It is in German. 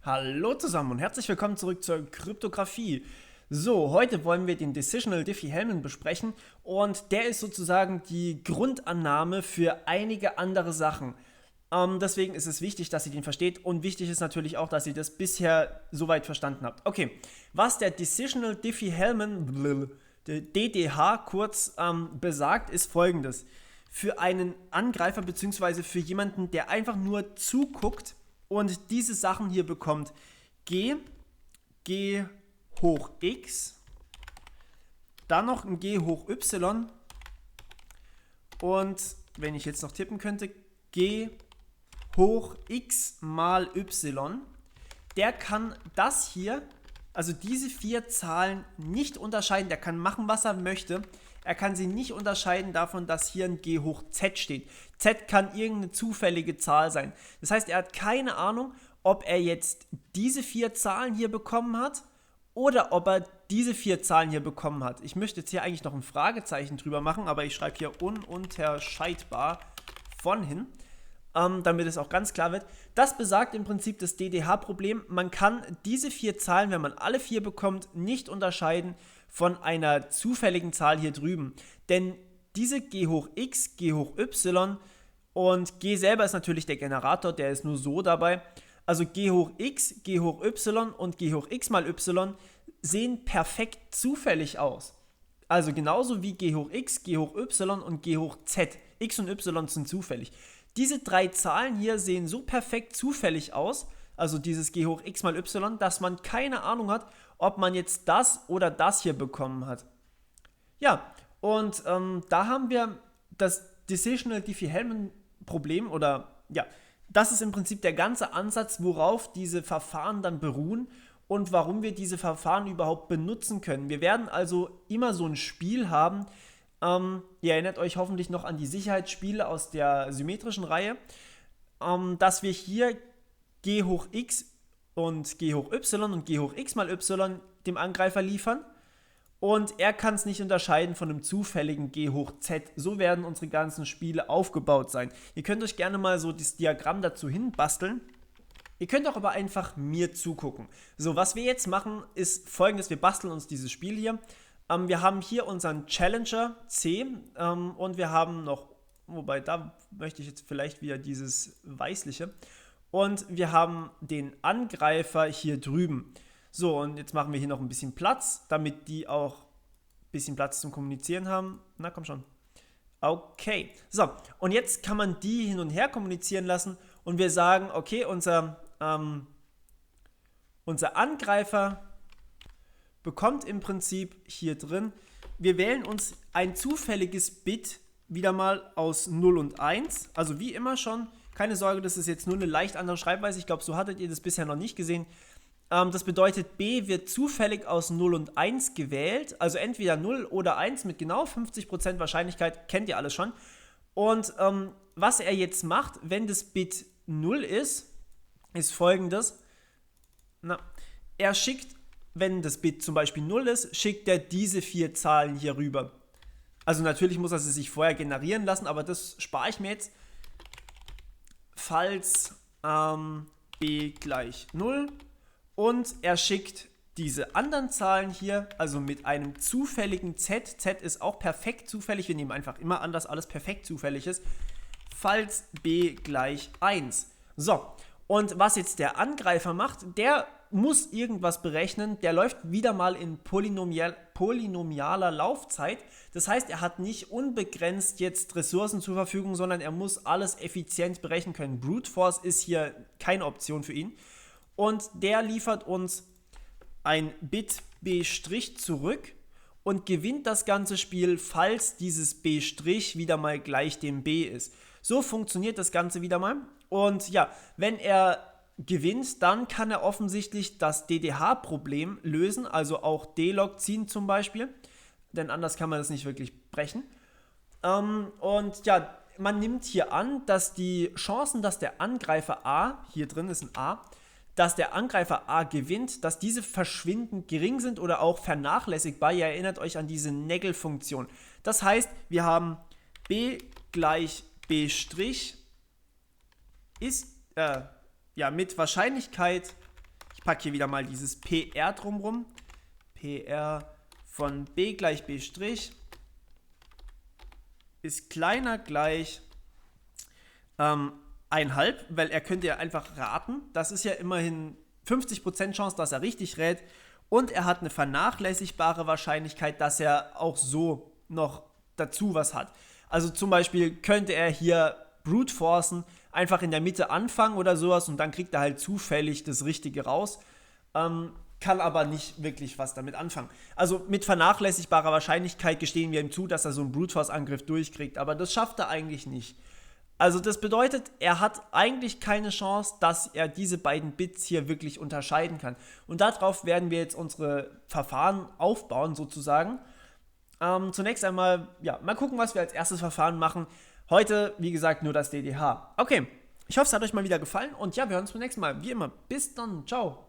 Hallo zusammen und herzlich willkommen zurück zur Kryptographie. So, heute wollen wir den Decisional Diffie-Hellman besprechen und der ist sozusagen die Grundannahme für einige andere Sachen. Deswegen ist es wichtig, dass ihr den versteht und wichtig ist natürlich auch, dass ihr das bisher soweit verstanden habt. Okay, was der Decisional Diffie-Hellman, der DDH kurz, besagt, ist folgendes. Für einen Angreifer bzw. für jemanden, der einfach nur zuguckt, und diese Sachen hier bekommt G hoch X, dann noch ein G hoch Y und wenn ich jetzt noch tippen könnte, G hoch X mal Y, der kann das hier, also diese vier Zahlen nicht unterscheiden, der kann machen, was er möchte. Er kann sie nicht unterscheiden davon, dass hier ein G hoch Z steht. Z kann irgendeine zufällige Zahl sein. Das heißt, er hat keine Ahnung, ob er jetzt diese vier Zahlen hier bekommen hat oder ob er diese vier Zahlen hier bekommen hat. Ich möchte jetzt hier eigentlich noch ein Fragezeichen drüber machen, aber ich schreibe hier ununterscheidbar von hin, damit es auch ganz klar wird. Das besagt im Prinzip das DDH-Problem. Man kann diese vier Zahlen, wenn man alle vier bekommt, nicht unterscheiden von einer zufälligen Zahl hier drüben. Denn diese G hoch X, G hoch Y und G selber ist natürlich der Generator, der ist nur so dabei. Also G hoch X, G hoch Y und G hoch X mal Y sehen perfekt zufällig aus. Also genauso wie G hoch X, G hoch Y und G hoch Z. X und Y sind zufällig. Diese drei Zahlen hier sehen so perfekt zufällig aus, also dieses G hoch X mal Y, dass man keine Ahnung hat, ob man jetzt das oder das hier bekommen hat. Ja, und da haben wir das Decisional Diffie-Hellman Problem oder ja, das ist im Prinzip der ganze Ansatz, worauf diese Verfahren dann beruhen und warum wir diese Verfahren überhaupt benutzen können. Wir werden also immer so ein Spiel haben. Ihr erinnert euch hoffentlich noch an die Sicherheitsspiele aus der symmetrischen Reihe, dass wir hier G hoch X und G hoch Y und G hoch X mal Y dem Angreifer liefern und er kann es nicht unterscheiden von einem zufälligen G hoch Z. So werden unsere ganzen Spiele aufgebaut sein. Ihr könnt euch gerne mal so das Diagramm dazu hinbasteln. Ihr könnt auch aber einfach mir zugucken. So, was wir jetzt machen, ist folgendes. Wir basteln uns dieses Spiel hier. Wir haben hier unseren Challenger C und wir haben noch, wobei da möchte ich jetzt vielleicht wieder dieses Weißliche. Und wir haben den Angreifer hier drüben. So, und jetzt machen wir hier noch ein bisschen Platz, damit die auch ein bisschen Platz zum Kommunizieren haben. Na, komm schon. Okay, so, und jetzt kann man die hin und her kommunizieren lassen und wir sagen, okay, unser Angreifer bekommt im Prinzip hier drin, wir wählen uns ein zufälliges Bit wieder mal aus 0 und 1, also wie immer schon. Keine Sorge, das ist jetzt nur eine leicht andere Schreibweise. Ich glaube, so hattet ihr das bisher noch nicht gesehen. Das bedeutet, B wird zufällig aus 0 und 1 gewählt. Also entweder 0 oder 1 mit genau 50% Wahrscheinlichkeit. Kennt ihr alles schon. Und was er jetzt macht, wenn das Bit 0 ist folgendes. Er schickt, wenn das Bit zum Beispiel 0 ist, schickt er diese vier Zahlen hier rüber. Also natürlich muss er sie sich vorher generieren lassen, aber das spare ich mir jetzt. Falls b gleich 0 und er schickt diese anderen Zahlen hier, also mit einem zufälligen Z. Z ist auch perfekt zufällig, wir nehmen einfach immer an, dass alles perfekt zufällig ist. Falls b gleich 1. So, und was jetzt der Angreifer macht, der muss irgendwas berechnen, der läuft wieder mal in polynomialer Laufzeit. Das heißt, er hat nicht unbegrenzt jetzt Ressourcen zur Verfügung, sondern er muss alles effizient berechnen können. Brute Force ist hier keine Option für ihn. Und der liefert uns ein Bit B' zurück und gewinnt das ganze Spiel, falls dieses B' wieder mal gleich dem B ist. So funktioniert das Ganze wieder mal. Und ja, wenn er gewinnt, dann kann er offensichtlich das DDH-Problem lösen, also auch D-Log ziehen zum Beispiel, denn anders kann man das nicht wirklich brechen. Und ja, man nimmt hier an, dass die Chancen, dass der Angreifer A, hier drin ist ein A, dass der Angreifer A gewinnt, dass diese verschwindend gering sind oder auch vernachlässigbar. Ihr erinnert euch an diese Nägel-Funktion. Das heißt, wir haben B gleich B' ist mit Wahrscheinlichkeit packe hier wieder mal dieses PR drumrum. PR von b gleich b' ist kleiner gleich 1,5, weil er könnte ja einfach raten. Das ist ja immerhin 50% Chance, dass er richtig rät. Und er hat eine vernachlässigbare Wahrscheinlichkeit, dass er auch so noch dazu was hat. Also zum Beispiel könnte er hier Brute Forcen, einfach in der Mitte anfangen oder sowas und dann kriegt er halt zufällig das Richtige raus. Kann aber nicht wirklich was damit anfangen. Also mit vernachlässigbarer Wahrscheinlichkeit gestehen wir ihm zu, dass er so einen Brute Force Angriff durchkriegt, aber das schafft er eigentlich nicht. Also das bedeutet, er hat eigentlich keine Chance, dass er diese beiden Bits hier wirklich unterscheiden kann. Und darauf werden wir jetzt unsere Verfahren aufbauen sozusagen. Zunächst einmal, ja, mal gucken, was wir als erstes Verfahren machen. Heute, wie gesagt, nur das DDH. Okay, ich hoffe, es hat euch mal wieder gefallen und ja, wir hören uns beim nächsten Mal. Wie immer, bis dann, ciao.